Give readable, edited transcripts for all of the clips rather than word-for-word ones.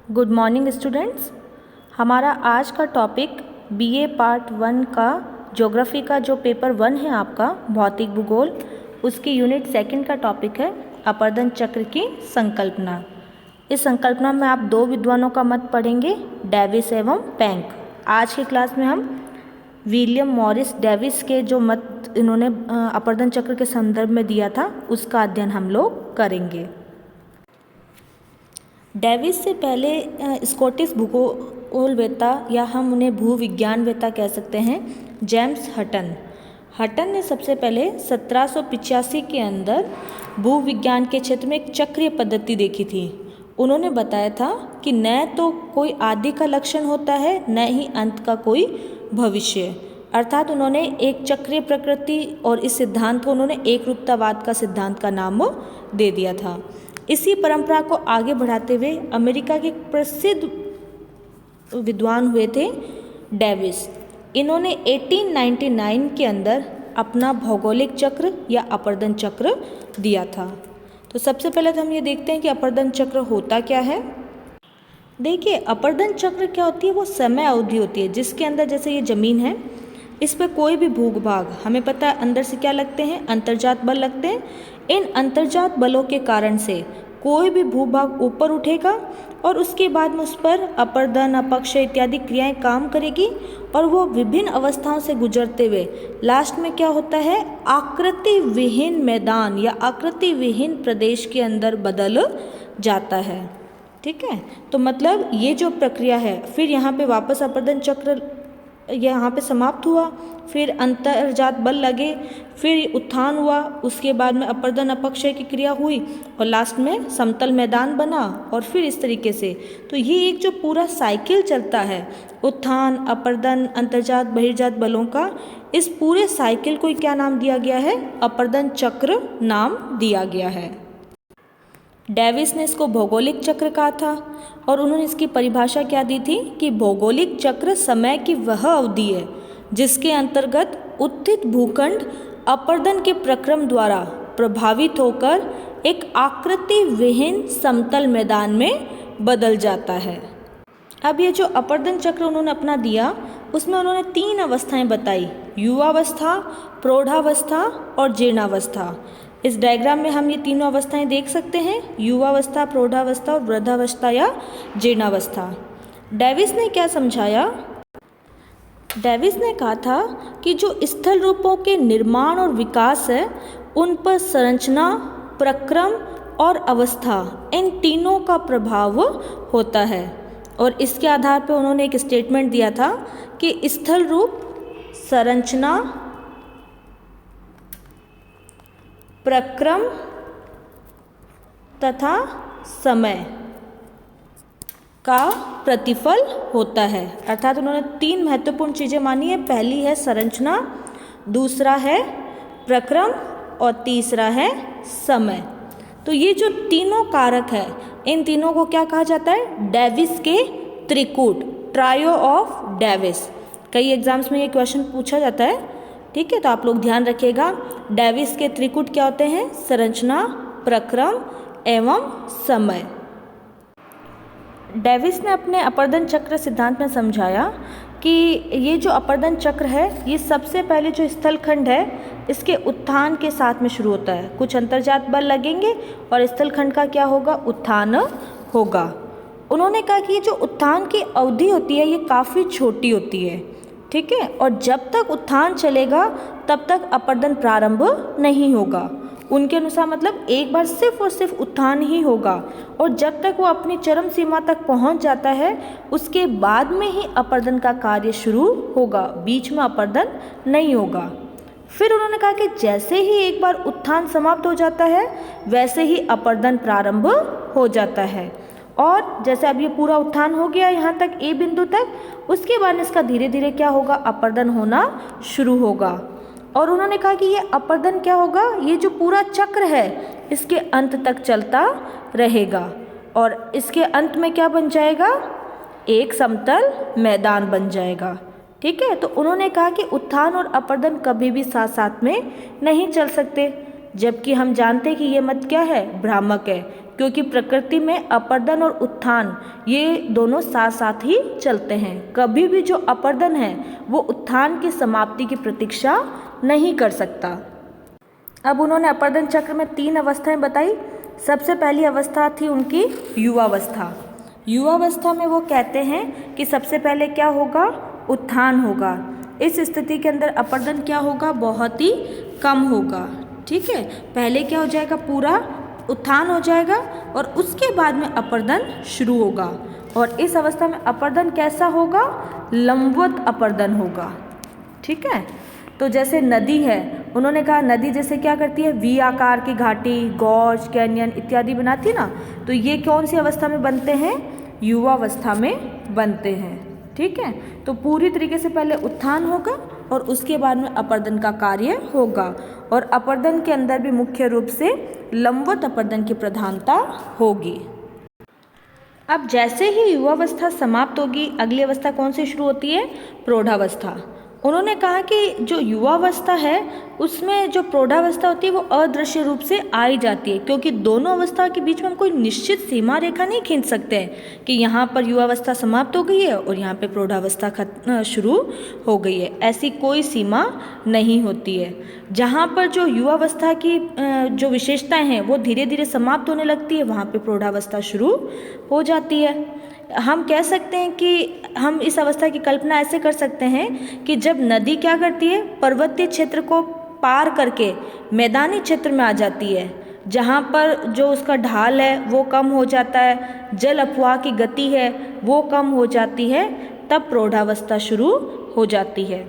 Good morning students. हमारा आज का टॉपिक बीए पार्ट 1 का ज्योग्राफी का जो पेपर 1 है आपका भौतिक भूगोल, उसकी यूनिट 2 का टॉपिक है अपर्दन चक्र की संकल्पना। इस संकल्पना में आप दो विद्वानों का मत पढ़ेंगे, डेविस एवं पैंक। आज की क्लास में हम विलियम मॉरिस डेविस के जो मत इन्होंने अपर्दन चक्र के संदर्भ में दिया था उसका अध्ययन हम लोग करेंगे। डेविस से पहले स्कॉटिश भूगोलवेत्ता या हम उन्हें भूविज्ञानवेत्ता कह सकते हैं, जेम्स हटन ने सबसे पहले 1785 के अंदर भूविज्ञान के क्षेत्र में एक चक्रीय पद्धति देखी थी। उन्होंने बताया था कि न तो कोई आदि का लक्षण होता है न ही अंत का कोई भविष्य, अर्थात उन्होंने एक चक्रीय प्रकृति और इस सिद्धांत को उन्होंने एक रूपतावाद का सिद्धांत का नाम दे दिया था। इसी परंपरा को आगे बढ़ाते हुए अमेरिका के प्रसिद्ध विद्वान हुए थे डेविस। इन्होंने 1899 के अंदर अपना भौगोलिक चक्र या अपर्दन चक्र दिया था। तो सबसे पहले तो हम ये देखते हैं कि अपर्दन चक्र होता क्या है। देखिए, अपर्दन चक्र क्या होती है, वो समय अवधि होती है जिसके अंदर, जैसे ये ज़मीन है, इस पर कोई भी भूभाग, हमें पता है अंदर से क्या लगते हैं, अंतर्जात बल लगते हैं। इन अंतर्जात बलों के कारण से कोई भी भूभाग ऊपर उठेगा और उसके बाद में उस पर अपर्दन, अपक्षय इत्यादि क्रियाएं काम करेगी और वो विभिन्न अवस्थाओं से गुजरते हुए लास्ट में क्या होता है, आकृति विहीन मैदान या आकृति विहीन प्रदेश के अंदर बदल जाता है। ठीक है, तो मतलब ये जो प्रक्रिया है, फिर यहाँ पे वापस अपर्दन चक्र यहाँ पे समाप्त हुआ, फिर अंतर्जात बल लगे, फिर उत्थान हुआ, उसके बाद में अपर्दन अपक्षय की क्रिया हुई और लास्ट में समतल मैदान बना और फिर इस तरीके से। तो ये एक जो पूरा साइकिल चलता है, उत्थान, अपर्दन, अंतर्जात, बहिर्जात बलों का, इस पूरे साइकिल को क्या नाम दिया गया है, अपर्दन चक्र नाम दिया गया है। डेविस ने इसको भौगोलिक चक्र कहा था और उन्होंने इसकी परिभाषा क्या दी थी कि भौगोलिक चक्र समय की वह अवधि है जिसके अंतर्गत उत्थित भूखंड अपर्दन के प्रक्रम द्वारा प्रभावित होकर एक आकृति विहीन समतल मैदान में बदल जाता है। अब ये जो अपर्दन चक्र उन्होंने अपना दिया, उसमें उन्होंने 3 अवस्थाएं बताई, युवावस्था, प्रौढ़ावस्था और जीर्णावस्था। इस डायग्राम में हम ये तीनों अवस्थाएं देख सकते हैं, युवावस्था, प्रौढ़ावस्था और वृद्धावस्था या जीर्णावस्था। डेविस ने क्या समझाया, डेविस ने कहा था कि जो स्थल रूपों के निर्माण और विकास है, उन पर संरचना, प्रक्रम और अवस्था, इन तीनों का प्रभाव होता है। और इसके आधार पर उन्होंने एक स्टेटमेंट दिया था कि स्थल रूप, संरचना, प्रक्रम तथा समय का प्रतिफल होता है। अर्थात उन्होंने 3 महत्वपूर्ण चीज़ें मानी है। पहली है संरचना, दूसरा है प्रक्रम और तीसरा है समय। तो ये जो तीनों कारक है, इन तीनों को क्या कहा जाता है, डेविस के त्रिकूट, ट्रायो ऑफ डेविस। कई एग्जाम्स में ये क्वेश्चन पूछा जाता है। ठीक है, तो आप लोग ध्यान रखिएगा, डेविस के त्रिकूट क्या होते हैं, संरचना, प्रक्रम एवं समय। डेविस ने अपने अपर्दन चक्र सिद्धांत में समझाया कि ये जो अपर्दन चक्र है, ये सबसे पहले जो स्थलखंड है, इसके उत्थान के साथ में शुरू होता है। कुछ अंतर्जात बल लगेंगे और स्थलखंड का क्या होगा, उत्थान होगा। उन्होंने कहा कि ये जो उत्थान की अवधि होती है, ये काफ़ी छोटी होती है। ठीक है, और जब तक उत्थान चलेगा तब तक अपर्दन प्रारंभ नहीं होगा। उनके अनुसार मतलब एक बार सिर्फ और सिर्फ उत्थान ही होगा और जब तक वो अपनी चरम सीमा तक पहुंच जाता है, उसके बाद में ही अपर्दन का कार्य शुरू होगा, बीच में अपर्दन नहीं होगा। फिर उन्होंने कहा कि जैसे ही एक बार उत्थान समाप्त हो जाता है, वैसे ही अपर्दन प्रारंभ हो जाता है। और जैसे अब ये पूरा उत्थान हो गया यहाँ तक, ए बिंदु तक, उसके बाद इसका धीरे धीरे क्या होगा, अपर्दन होना शुरू होगा। और उन्होंने कहा कि ये अपर्दन क्या होगा, ये जो पूरा चक्र है इसके अंत तक चलता रहेगा और इसके अंत में क्या बन जाएगा, एक समतल मैदान बन जाएगा। ठीक है, तो उन्होंने कहा कि उत्थान और अपर्दन कभी भी साथ साथ में नहीं चल सकते। जबकि हम जानते हैं कि ये मत क्या है, भ्रामक है, क्योंकि प्रकृति में अपर्दन और उत्थान ये दोनों साथ साथ ही चलते हैं। कभी भी जो अपर्दन है वो उत्थान की समाप्ति की प्रतीक्षा नहीं कर सकता। अब उन्होंने अपर्दन चक्र में 3 अवस्थाएं बताई। सबसे पहली अवस्था थी उनकी युवावस्था। युवावस्था में वो कहते हैं कि सबसे पहले क्या होगा, उत्थान होगा। इस स्थिति के अंदर अपर्दन क्या होगा, बहुत ही कम होगा। ठीक है, पहले क्या हो जाएगा, पूरा उत्थान हो जाएगा और उसके बाद में अपर्दन शुरू होगा। और इस अवस्था में अपर्दन कैसा होगा, लंबवत अपर्दन होगा। ठीक है, तो जैसे नदी है, उन्होंने कहा नदी जैसे क्या करती है, वी आकार की घाटी, गॉर्ज, कैनियन इत्यादि बनाती ना, तो ये कौन सी अवस्था में बनते हैं, युवावस्था में बनते हैं। ठीक है, तो पूरी तरीके से पहले उत्थान होगा और उसके बाद में अपर्दन का कार्य होगा। और अपर्दन के अंदर भी मुख्य रूप से लंबवत अपर्दन की प्रधानता होगी। अब जैसे ही युवावस्था समाप्त होगी, अगली अवस्था कौन सी शुरू होती है, प्रौढ़ावस्था। उन्होंने कहा कि जो युवावस्था है उसमें जो प्रौढ़ावस्था होती है वो अदृश्य रूप से आई जाती है, क्योंकि दोनों अवस्था के बीच में हम कोई निश्चित सीमा रेखा नहीं खींच सकते हैं कि यहाँ पर युवावस्था समाप्त हो गई है और यहाँ पे प्रौढ़ावस्था शुरू हो गई है। ऐसी कोई सीमा नहीं होती है। जहाँ पर जो युवावस्था की जो विशेषताएं हैं वो धीरे धीरे समाप्त होने लगती है, वहाँ पे प्रौढ़ावस्था शुरू हो जाती है। हम कह सकते हैं कि हम इस अवस्था की कल्पना ऐसे कर सकते हैं कि जब नदी क्या करती है, पर्वतीय क्षेत्र को पार करके मैदानी क्षेत्र में आ जाती है, जहाँ पर जो उसका ढाल है वो कम हो जाता है, जल अफवाह की गति है वो कम हो जाती है, तब प्रौढ़ावस्था शुरू हो जाती है।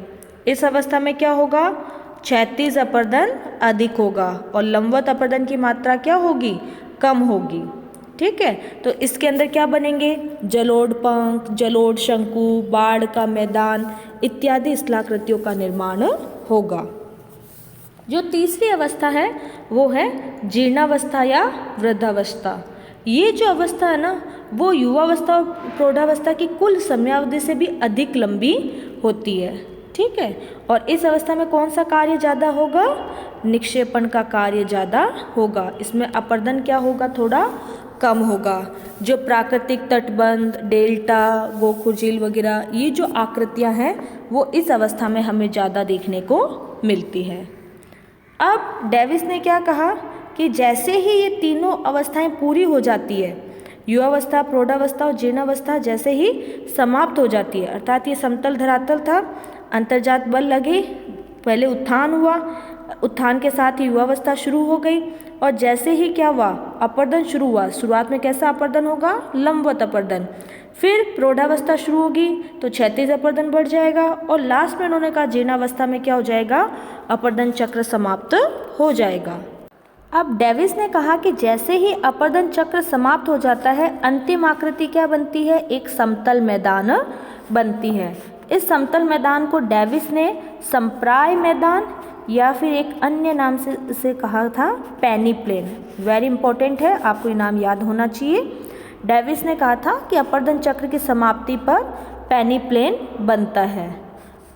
इस अवस्था में क्या होगा, क्षैतिज अपर्दन अधिक होगा और लंबवत अपर्दन की मात्रा क्या होगी, कम होगी। ठीक है, तो इसके अंदर क्या बनेंगे, जलोढ़ पंख, जलोढ़ शंकु, बाढ़ का मैदान इत्यादि स्थलाकृतियों का निर्माण होगा। जो तीसरी अवस्था है वो है जीर्णावस्था या वृद्धावस्था। ये जो अवस्था है ना वो युवावस्था और प्रौढ़ावस्था की कुल समयावधि से भी अधिक लंबी होती है। ठीक है, और इस अवस्था में कौन सा कार्य ज़्यादा होगा, निक्षेपण का कार्य ज़्यादा होगा। इसमें अपर्दन क्या होगा, थोड़ा कम होगा। जो प्राकृतिक तटबंध, डेल्टा, गोखुर झील वगैरह ये जो आकृतियां हैं वो इस अवस्था में हमें ज़्यादा देखने को मिलती है। अब डेविस ने क्या कहा कि जैसे ही ये तीनों अवस्थाएं पूरी हो जाती है, युवावस्था, प्रौढ़ावस्था और जीर्णावस्था जैसे ही समाप्त हो जाती है, अर्थात ये समतल धरातल था, अंतर्जात बल लगे, पहले उत्थान हुआ, उत्थान के साथ ही युवावस्था शुरू हो गई और जैसे ही क्या हुआ, अपर्दन शुरू हुआ। शुरुआत में कैसा अपर्दन होगा, लंबवत अपर्दन। फिर प्रौढ़ावस्था शुरू होगी तो क्षैतिज अपर्दन बढ़ जाएगा और लास्ट में उन्होंने कहा जीर्णावस्था में क्या हो जाएगा, अपर्दन चक्र समाप्त हो जाएगा। अब डेविस ने कहा कि जैसे ही अपर्दन चक्र समाप्त हो जाता है, अंतिम आकृति क्या बनती है, एक समतल मैदान बनती है। इस समतल मैदान को डेविस ने संप्राय मैदान या फिर एक अन्य नाम से इसे कहा था पेनी प्लेन। वेरी इंपॉर्टेंट है, आपको ये नाम याद होना चाहिए। डेविस ने कहा था कि अपर्दन चक्र की समाप्ति पर पेनी प्लेन बनता है।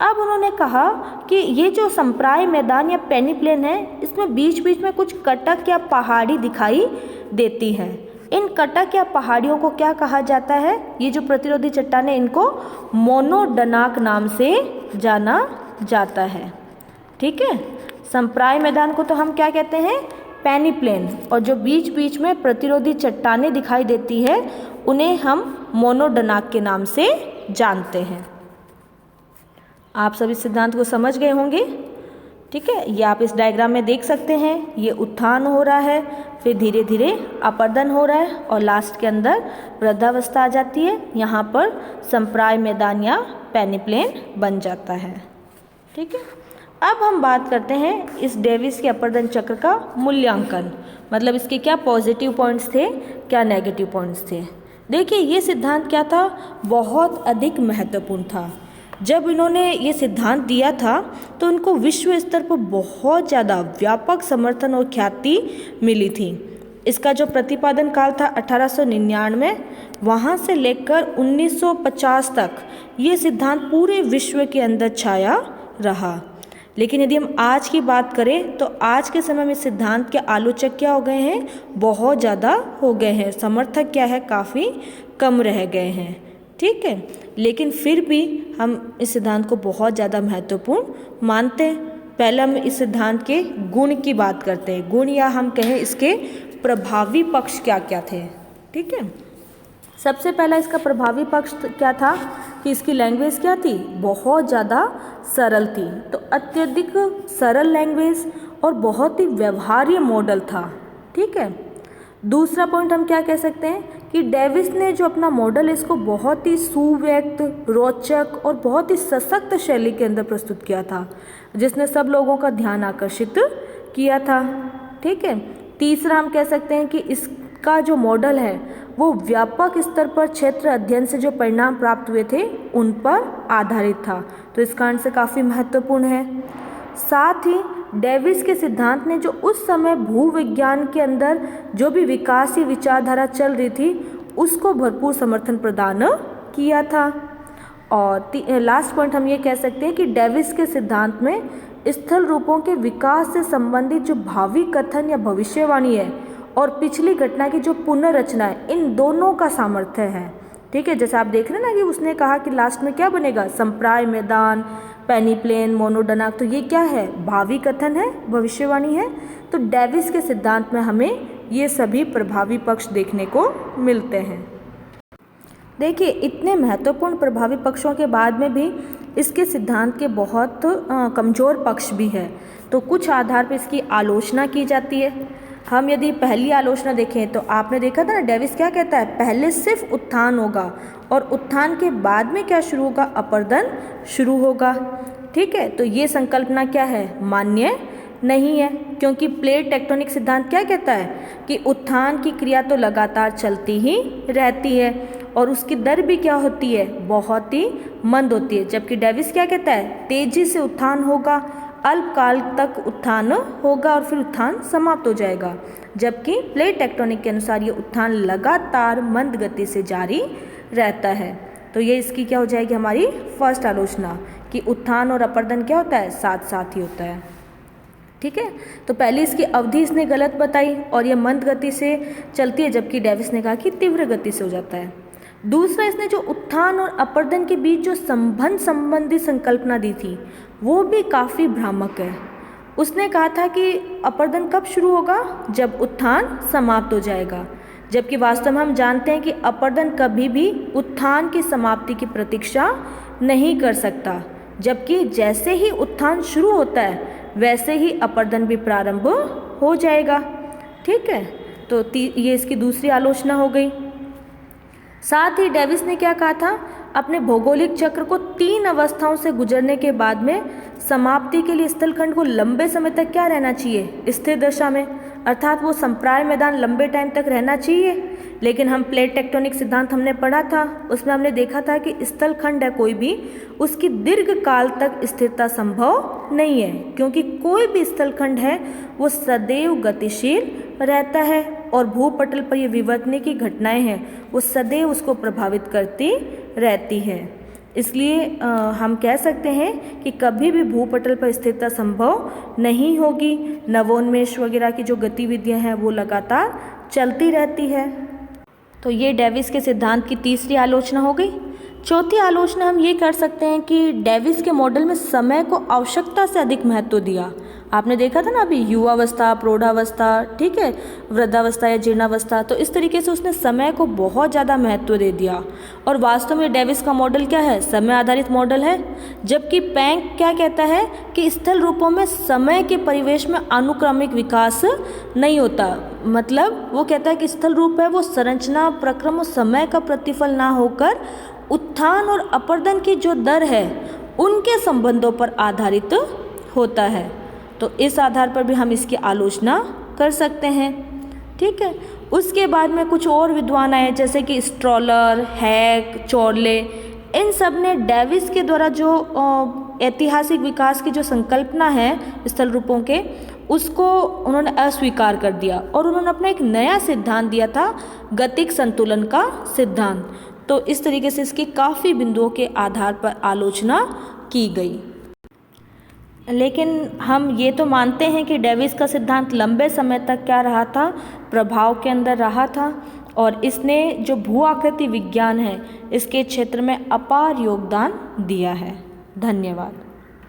अब उन्होंने कहा कि ये जो संप्राय मैदान या पेनी प्लेन है, इसमें बीच बीच में कुछ कटक या पहाड़ी दिखाई देती है। इन कटक या पहाड़ियों को क्या कहा जाता है, ये जो प्रतिरोधी चट्टानें, इनको मोनोडनाक नाम से जाना जाता है। ठीक है, संप्राय मैदान को तो हम क्या कहते हैं, पेनी प्लेन, और जो बीच बीच में प्रतिरोधी चट्टानें दिखाई देती है उन्हें हम मोनोडनाक के नाम से जानते हैं। आप सभी सिद्धांत को समझ गए होंगे। ठीक है, ये आप इस डायग्राम में देख सकते हैं, ये उत्थान हो रहा है, फिर धीरे धीरे अपर्दन हो रहा है और लास्ट के अंदर वृद्धावस्था आ जाती है। यहाँ पर संप्राय मैदान या पेनी प्लेन बन जाता है। ठीक है, अब हम बात करते हैं इस डेविस के अपर्दन चक्र का मूल्यांकन, मतलब इसके क्या पॉजिटिव पॉइंट्स थे, क्या नेगेटिव पॉइंट्स थे। देखिए, ये सिद्धांत क्या था, बहुत अधिक महत्वपूर्ण था। जब इन्होंने ये सिद्धांत दिया था तो उनको विश्व स्तर पर बहुत ज़्यादा व्यापक समर्थन और ख्याति मिली थी। इसका जो प्रतिपादन काल था 1899, वहाँ से लेकर 1950 तक ये सिद्धांत पूरे विश्व के अंदर छाया रहा। लेकिन यदि हम आज की बात करें तो आज के समय में इस सिद्धांत के आलोचक क्या हो गए हैं, बहुत ज़्यादा हो गए हैं, समर्थक क्या है, काफ़ी कम रह गए हैं। ठीक है, लेकिन फिर भी हम इस सिद्धांत को बहुत ज़्यादा महत्वपूर्ण मानते हैं। पहले हम इस सिद्धांत के गुण की बात करते हैं, गुण या हम कहें इसके प्रभावी पक्ष क्या क्या थे। ठीक है, सबसे पहला इसका प्रभावी पक्ष क्या था कि इसकी लैंग्वेज क्या थी, बहुत ज़्यादा सरल थी। तो अत्यधिक सरल लैंग्वेज और बहुत ही व्यवहार्य मॉडल था। ठीक है, दूसरा पॉइंट हम क्या कह सकते हैं कि डेविस ने जो अपना मॉडल है इसको बहुत ही सुव्यक्त, रोचक और बहुत ही सशक्त शैली के अंदर प्रस्तुत किया था, जिसने सब लोगों का ध्यान आकर्षित किया था। ठीक है, तीसरा हम कह सकते हैं कि इसका जो मॉडल है वो व्यापक स्तर पर क्षेत्र अध्ययन से जो परिणाम प्राप्त हुए थे उन पर आधारित था, तो इस कारण से काफ़ी महत्वपूर्ण है। साथ ही डेविस के सिद्धांत ने जो उस समय भूविज्ञान के अंदर जो भी विकासीय विचारधारा चल रही थी उसको भरपूर समर्थन प्रदान किया था। और लास्ट पॉइंट हम ये कह सकते हैं कि डेविस के सिद्धांत में स्थल रूपों के विकास से संबंधित जो भावी कथन या भविष्यवाणी है और पिछली घटना की जो पुनर्रचना है, इन दोनों का सामर्थ्य है। ठीक है, जैसे आप देख रहे हैं ना कि उसने कहा कि लास्ट में क्या बनेगा, संप्राय मैदान, पेनीप्लेन, मोनोडनाक, तो ये क्या है, भावी कथन है, भविष्यवाणी है। तो डेविस के सिद्धांत में हमें ये सभी प्रभावी पक्ष देखने को मिलते हैं। देखिए, इतने महत्वपूर्ण प्रभावी पक्षों के बाद में भी इसके सिद्धांत के बहुत कमज़ोर पक्ष भी है, तो कुछ आधार पर इसकी आलोचना की जाती है। हम यदि पहली आलोचना देखें तो आपने देखा था ना, डेविस क्या कहता है, पहले सिर्फ उत्थान होगा और उत्थान के बाद में क्या शुरू होगा, अपरदन शुरू होगा। ठीक है, तो ये संकल्पना क्या है, मान्य नहीं है, क्योंकि प्लेट टेक्टोनिक सिद्धांत क्या कहता है कि उत्थान की क्रिया तो लगातार चलती ही रहती है और उसकी दर भी क्या होती है, बहुत ही मंद होती है। जबकि डेविस क्या कहता है, तेजी से उत्थान होगा, अल्पकाल तक उत्थान होगा और फिर उत्थान समाप्त हो जाएगा। जबकि प्लेट टेक्टोनिक के अनुसार ये उत्थान लगातार मंद गति से जारी रहता है। तो ये इसकी क्या हो जाएगी, हमारी फर्स्ट आलोचना, कि उत्थान और अपरदन क्या होता है, साथ साथ ही होता है। ठीक है, तो पहले इसकी अवधि इसने गलत बताई और ये मंद गति से चलती है, जबकि डेविस ने कहा कि तीव्र गति से हो जाता है। दूसरा, इसने जो उत्थान और अपरदन के बीच जो संबंध संबंधी संकल्पना दी थी वो भी काफ़ी भ्रामक है। उसने कहा था कि अपरदन कब शुरू होगा, जब उत्थान समाप्त हो जाएगा, जबकि वास्तव में हम जानते हैं कि अपरदन कभी भी उत्थान की समाप्ति की प्रतीक्षा नहीं कर सकता, जबकि जैसे ही उत्थान शुरू होता है वैसे ही अपरदन भी प्रारंभ हो जाएगा। ठीक है, तो ये इसकी दूसरी आलोचना हो गई। साथ ही डेविस ने क्या कहा था, अपने भौगोलिक चक्र को 3 अवस्थाओं से गुजरने के बाद में समाप्ति के लिए स्थलखंड को लंबे समय तक क्या रहना चाहिए, स्थिर दशा में, अर्थात वो संप्राय मैदान लंबे टाइम तक रहना चाहिए। लेकिन हम प्लेट टेक्टोनिक सिद्धांत हमने पढ़ा था, उसमें हमने देखा था कि स्थलखंड है कोई भी, उसकी दीर्घ काल तक स्थिरता संभव नहीं है, क्योंकि कोई भी स्थलखंड है वो सदैव गतिशील रहता है और भूपटल पर ये विवर्तने की घटनाएं हैं वो सदैव उसको प्रभावित करती रहती है। इसलिए हम कह सकते हैं कि कभी भी भूपटल पर स्थिरता संभव नहीं होगी। नवोन्मेष वगैरह की जो गतिविधियां हैं वो लगातार चलती रहती है। तो ये डेविस के सिद्धांत की तीसरी आलोचना हो गई। चौथी आलोचना हम ये कर सकते हैं कि डेविस के मॉडल में समय को आवश्यकता से अधिक महत्व दिया। आपने देखा था ना अभी, युवावस्था, प्रौढ़ावस्था, ठीक है, वृद्धावस्था या जीर्णावस्था, तो इस तरीके से उसने समय को बहुत ज़्यादा महत्व दे दिया। और वास्तव में डेविस का मॉडल क्या है, समय आधारित मॉडल है। जबकि पैंक क्या कहता है कि स्थल रूपों में समय के परिवेश में अनुक्रमिक विकास नहीं होता। मतलब वो कहता है कि स्थल रूप है वो संरचना, प्रक्रम और समय का प्रतिफल ना होकर उत्थान और अपरदन की जो दर है उनके संबंधों पर आधारित होता है। तो इस आधार पर भी हम इसकी आलोचना कर सकते हैं। ठीक है, उसके बाद में कुछ और विद्वान आए जैसे कि स्ट्रॉलर, हैक, चॉर्ले, इन सब ने डेविस के द्वारा जो ऐतिहासिक विकास की जो संकल्पना है स्थल रूपों के, उसको उन्होंने अस्वीकार कर दिया और उन्होंने अपना एक नया सिद्धांत दिया था, गतिक संतुलन का सिद्धांत। तो इस तरीके से इसकी काफ़ी बिंदुओं के आधार पर आलोचना की गई। लेकिन हम ये तो मानते हैं कि डेविस का सिद्धांत लंबे समय तक क्या रहा था, प्रभाव के अंदर रहा था, और इसने जो भू आकृति विज्ञान है इसके क्षेत्र में अपार योगदान दिया है। धन्यवाद।